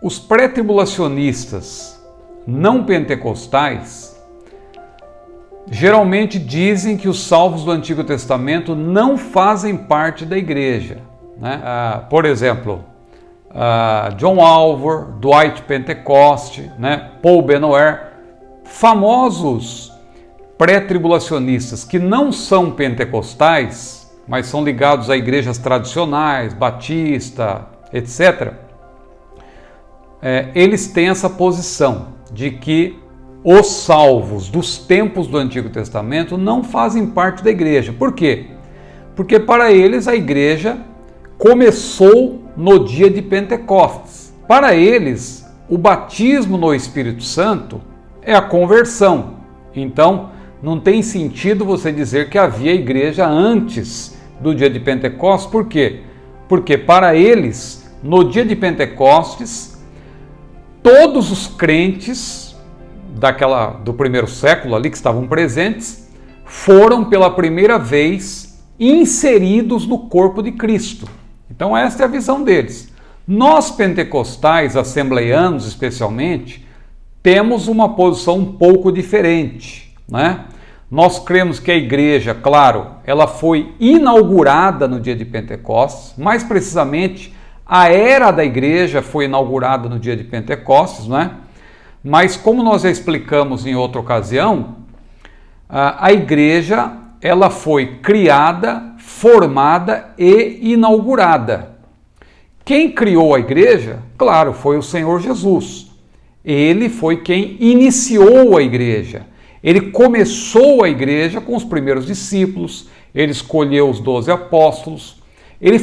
Os pré-tribulacionistas não pentecostais geralmente dizem que os salvos do Antigo Testamento não fazem parte da igreja, né? Por exemplo, John Walvoord, Dwight Pentecost, né? Paul Benoit, famosos pré-tribulacionistas que não são pentecostais, mas são ligados a igrejas tradicionais, batista, etc., eles têm essa posição de que os salvos dos tempos do Antigo Testamento não fazem parte da igreja. Por quê? Porque para eles a igreja começou no dia de Pentecostes. Para eles, o batismo no Espírito Santo é a conversão. Então, não tem sentido você dizer que havia igreja antes do dia de Pentecostes. Por quê? Porque para eles, no dia de Pentecostes, todos os crentes do primeiro século ali que estavam presentes foram pela primeira vez inseridos no corpo de Cristo. Então esta é a visão deles. Nós pentecostais, assembleianos especialmente, temos uma posição um pouco diferente, né? Nós cremos que a igreja, claro, ela foi inaugurada no dia de Pentecostes, mais precisamente a era da igreja foi inaugurada no dia de Pentecostes, não é? Mas como nós já explicamos em outra ocasião, a igreja ela foi criada, formada e inaugurada. Quem criou a igreja? Claro, foi o Senhor Jesus. Ele foi quem iniciou a igreja. Ele começou a igreja com os primeiros discípulos, ele escolheu os 12 apóstolos, ele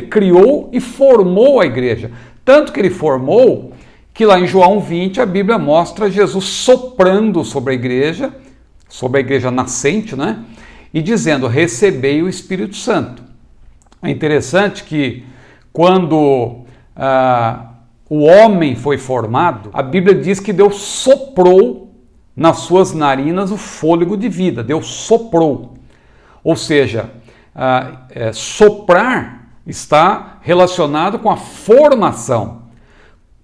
criou e formou a igreja. Tanto que ele formou que lá em João 20 a Bíblia mostra Jesus soprando sobre a igreja nascente, né? E dizendo, recebei o Espírito Santo. É interessante que quando o homem foi formado, a Bíblia diz que Deus soprou nas suas narinas o fôlego de vida. Deus soprou. Ou seja, soprar está relacionado com a formação.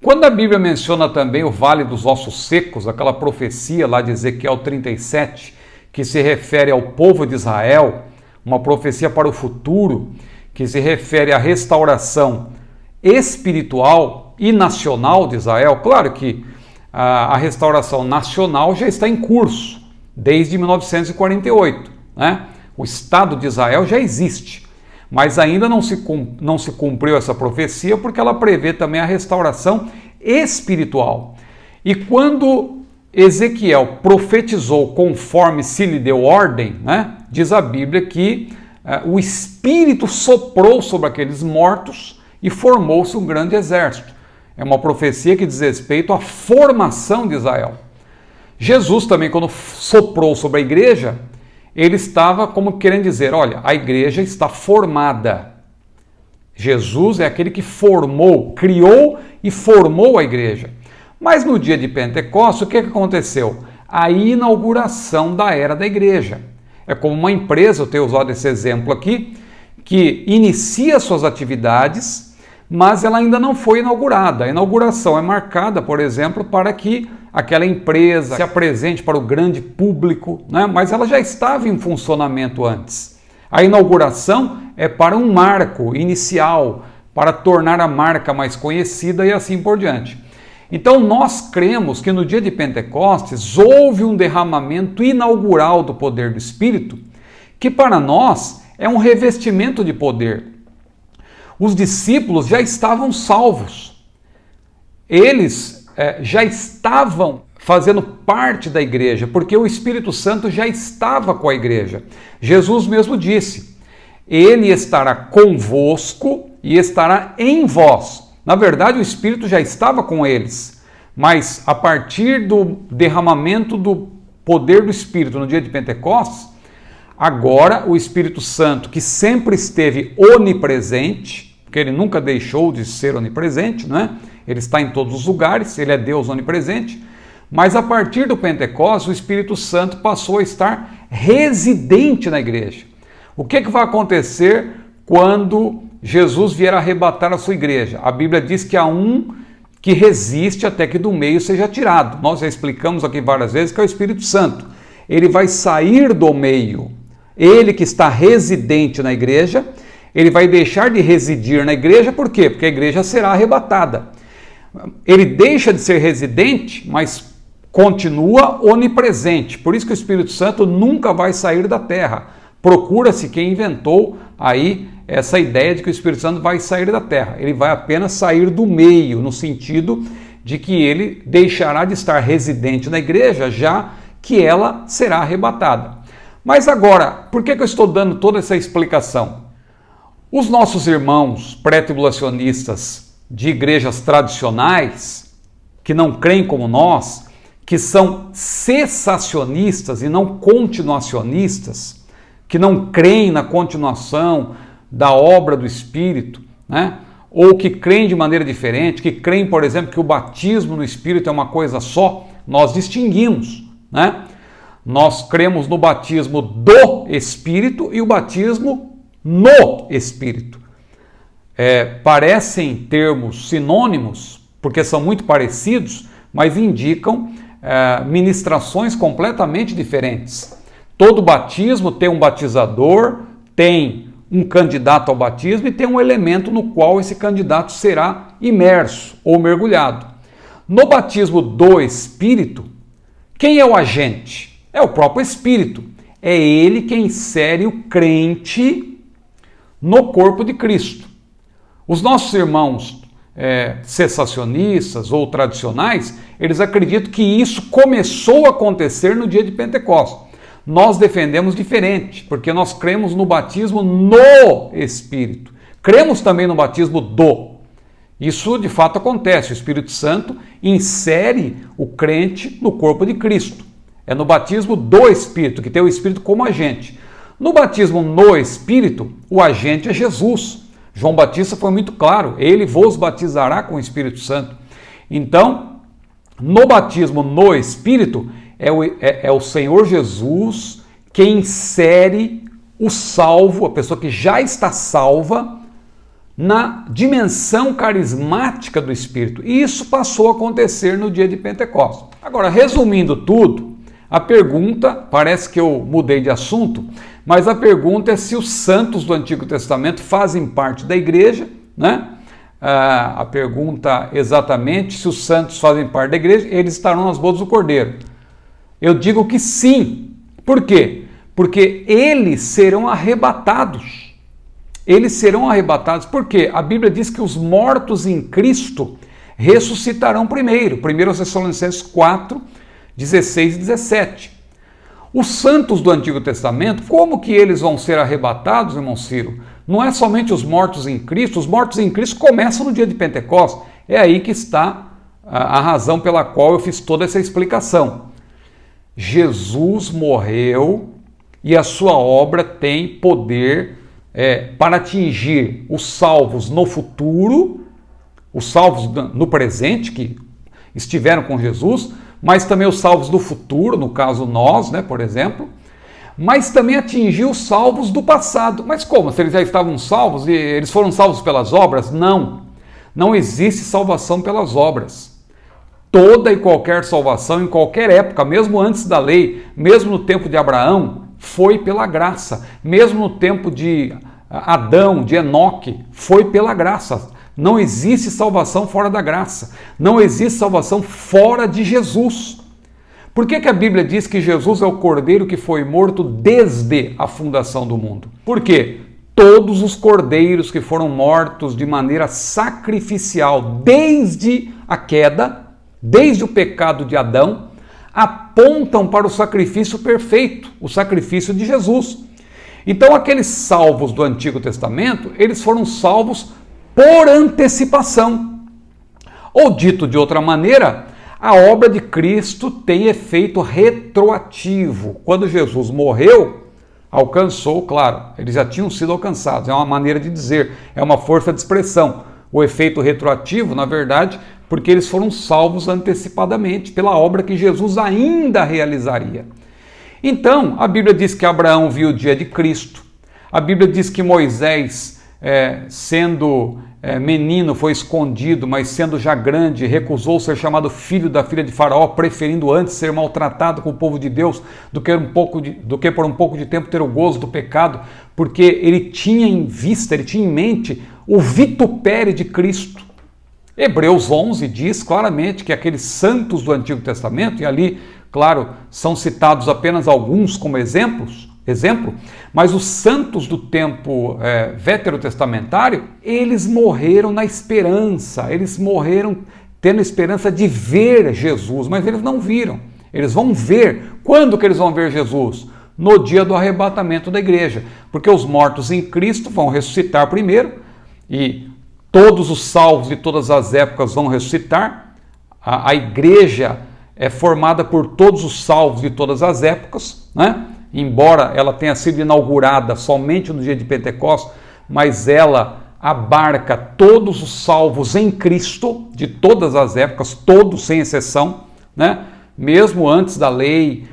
Quando a Bíblia menciona também o Vale dos Ossos Secos, aquela profecia lá de Ezequiel 37, que se refere ao povo de Israel, uma profecia para o futuro, que se refere à restauração espiritual e nacional de Israel. Claro que a restauração nacional já está em curso, desde 1948, né? O Estado de Israel já existe, mas ainda não se cumpriu essa profecia porque ela prevê também a restauração espiritual. E quando Ezequiel profetizou conforme se lhe deu ordem, né, diz a Bíblia que o Espírito soprou sobre aqueles mortos e formou-se um grande exército. É uma profecia que diz respeito à formação de Israel. Jesus também, quando soprou sobre a igreja, ele estava como querendo dizer, olha, a igreja está formada. Jesus é aquele que formou, criou e formou a igreja. Mas no dia de Pentecostes, o que aconteceu? A inauguração da era da igreja. É como uma empresa, eu tenho usado esse exemplo aqui, que inicia suas atividades, mas ela ainda não foi inaugurada. A inauguração é marcada, por exemplo, para que aquela empresa se apresente para o grande público, né? Mas ela já estava em funcionamento antes. A inauguração é para um marco inicial, para tornar a marca mais conhecida e assim por diante. Então nós cremos que no dia de Pentecostes houve um derramamento inaugural do poder do Espírito, que para nós é um revestimento de poder. Os discípulos já estavam salvos. Eles já estavam fazendo parte da igreja, porque o Espírito Santo já estava com a igreja. Jesus mesmo disse, ele estará convosco e estará em vós. Na verdade, o Espírito já estava com eles, mas a partir do derramamento do poder do Espírito no dia de Pentecostes, agora o Espírito Santo, que sempre esteve onipresente, porque ele nunca deixou de ser onipresente, não é? Ele está em todos os lugares, ele é Deus onipresente, mas a partir do Pentecostes, o Espírito Santo passou a estar residente na igreja. O que vai acontecer quando Jesus vier arrebatar a sua igreja? A Bíblia diz que há um que resiste até que do meio seja tirado. Nós já explicamos aqui várias vezes que é o Espírito Santo. Ele vai sair do meio. Ele que está residente na igreja, ele vai deixar de residir na igreja, por quê? Porque a igreja será arrebatada. Ele deixa de ser residente, mas continua onipresente. Por isso que o Espírito Santo nunca vai sair da terra. Procura-se quem inventou aí essa ideia de que o Espírito Santo vai sair da terra. Ele vai apenas sair do meio, no sentido de que ele deixará de estar residente na igreja, já que ela será arrebatada. Mas agora, por que eu estou dando toda essa explicação? Os nossos irmãos pré-tribulacionistas de igrejas tradicionais, que não creem como nós, que são cessacionistas e não continuacionistas, que não creem na continuação da obra do Espírito, né? Ou que creem de maneira diferente, que creem, por exemplo, que o batismo no Espírito é uma coisa só, nós distinguimos, né? Nós cremos no batismo do Espírito e o batismo no Espírito. Parecem termos sinônimos, porque são muito parecidos, mas indicam ministrações completamente diferentes. Todo batismo tem um batizador, tem um candidato ao batismo e tem um elemento no qual esse candidato será imerso ou mergulhado. No batismo do Espírito, quem é o agente? É o próprio Espírito. É ele quem insere o crente no corpo de Cristo. Os nossos irmãos cessacionistas ou tradicionais, eles acreditam que isso começou a acontecer no dia de Pentecostes. Nós defendemos diferente, porque nós cremos no batismo no Espírito. Cremos também no batismo do. Isso de fato acontece. O Espírito Santo insere o crente no corpo de Cristo. É no batismo do Espírito, que tem o Espírito como agente. No batismo no Espírito, o agente é Jesus. João Batista foi muito claro, ele vos batizará com o Espírito Santo. Então, no batismo no Espírito, é o Senhor Jesus quem insere o salvo, a pessoa que já está salva, na dimensão carismática do Espírito. E isso passou a acontecer no dia de Pentecostes. Agora, resumindo tudo, a pergunta, parece que eu mudei de assunto, mas a pergunta é se os santos do Antigo Testamento fazem parte da igreja, né? A pergunta exatamente, se os santos fazem parte da igreja, eles estarão nas bodas do Cordeiro. Eu digo que sim. Por quê? Porque eles serão arrebatados. Eles serão arrebatados porque a Bíblia diz que os mortos em Cristo ressuscitarão primeiro. 1 Tessalonicenses 4, 16 e 17. Os santos do Antigo Testamento, como que eles vão ser arrebatados, irmão Ciro? Não é somente os mortos em Cristo. Os mortos em Cristo começam no dia de Pentecostes. É aí que está a razão pela qual eu fiz toda essa explicação. Jesus morreu e a sua obra tem poder para atingir os salvos no futuro, os salvos no presente, que estiveram com Jesus, mas também os salvos do futuro, no caso nós, né, por exemplo, mas também atingir os salvos do passado. Mas como? Se eles já estavam salvos e eles foram salvos pelas obras? Não. Não existe salvação pelas obras. Toda e qualquer salvação, em qualquer época, mesmo antes da lei, mesmo no tempo de Abraão, foi pela graça. Mesmo no tempo de Adão, de Enoque, foi pela graça. Não existe salvação fora da graça. Não existe salvação fora de Jesus. Por que a Bíblia diz que Jesus é o Cordeiro que foi morto desde a fundação do mundo? Por quê? Todos os cordeiros que foram mortos de maneira sacrificial desde a queda, desde o pecado de Adão, apontam para o sacrifício perfeito, o sacrifício de Jesus. Então aqueles salvos do Antigo Testamento, eles foram salvos por antecipação. Ou dito de outra maneira, a obra de Cristo tem efeito retroativo. Quando Jesus morreu, alcançou, claro, eles já tinham sido alcançados, é uma maneira de dizer, é uma força de expressão. O efeito retroativo, na verdade, porque eles foram salvos antecipadamente pela obra que Jesus ainda realizaria. Então, a Bíblia diz que Abraão viu o dia de Cristo, a Bíblia diz que Moisés, sendo menino foi escondido, mas sendo já grande, recusou ser chamado filho da filha de Faraó, preferindo antes ser maltratado com o povo de Deus do que por um pouco de tempo ter o gozo do pecado, porque ele tinha em vista, ele tinha em mente o vitupério de Cristo. Hebreus 11 diz claramente que aqueles santos do Antigo Testamento, e ali, claro, são citados apenas alguns como exemplo, mas os santos do tempo veterotestamentário, eles morreram na esperança, eles morreram tendo a esperança de ver Jesus, mas eles não viram. Eles vão ver. Quando que eles vão ver Jesus? No dia do arrebatamento da igreja, porque os mortos em Cristo vão ressuscitar primeiro, e todos os salvos de todas as épocas vão ressuscitar. A igreja é formada por todos os salvos de todas as épocas, né? Embora ela tenha sido inaugurada somente no dia de Pentecostes, mas ela abarca todos os salvos em Cristo, de todas as épocas, todos sem exceção, né? Mesmo antes da lei,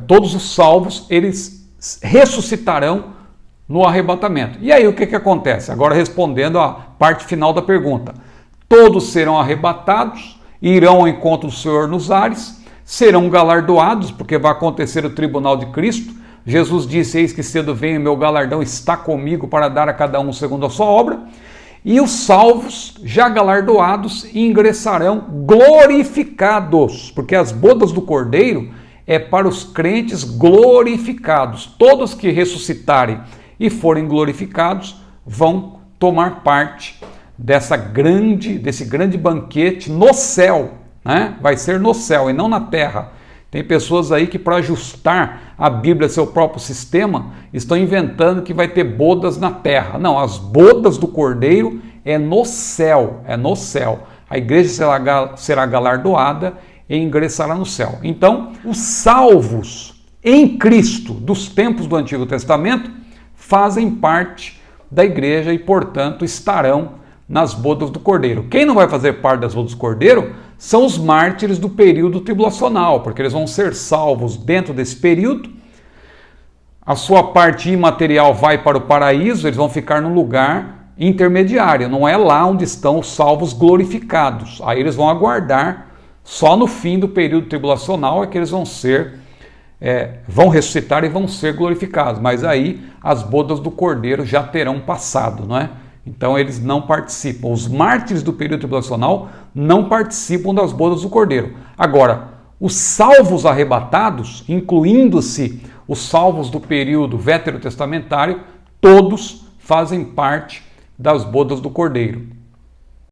todos os salvos, eles ressuscitarão no arrebatamento. E aí o que acontece? Agora respondendo à parte final da pergunta. Todos serão arrebatados, irão ao encontro do Senhor nos ares, serão galardoados, porque vai acontecer o tribunal de Cristo. Jesus disse, eis que cedo venho, meu galardão está comigo para dar a cada um segundo a sua obra. E os salvos, já galardoados, ingressarão glorificados, porque as bodas do Cordeiro é para os crentes glorificados. Todos que ressuscitarem e forem glorificados vão tomar parte desse grande banquete no céu, né? Vai ser no céu e não na terra. Tem pessoas aí que, para ajustar a Bíblia ao seu próprio sistema, estão inventando que vai ter bodas na terra. Não, as bodas do Cordeiro é no céu, é no céu. A igreja será galardoada e ingressará no céu. Então, os salvos em Cristo dos tempos do Antigo Testamento fazem parte da igreja e, portanto, estarão nas bodas do Cordeiro. Quem não vai fazer parte das bodas do Cordeiro são os mártires do período tribulacional, porque eles vão ser salvos dentro desse período. A sua parte imaterial vai para o paraíso, eles vão ficar num lugar intermediário, não é lá onde estão os salvos glorificados. Aí eles vão aguardar, só no fim do período tribulacional é que eles vão ressuscitar e vão ser glorificados, mas aí as bodas do Cordeiro já terão passado, não é? Então eles não participam. Os mártires do período tribulacional não participam das bodas do Cordeiro. Agora, os salvos arrebatados, incluindo-se os salvos do período veterotestamentário, todos fazem parte das bodas do Cordeiro.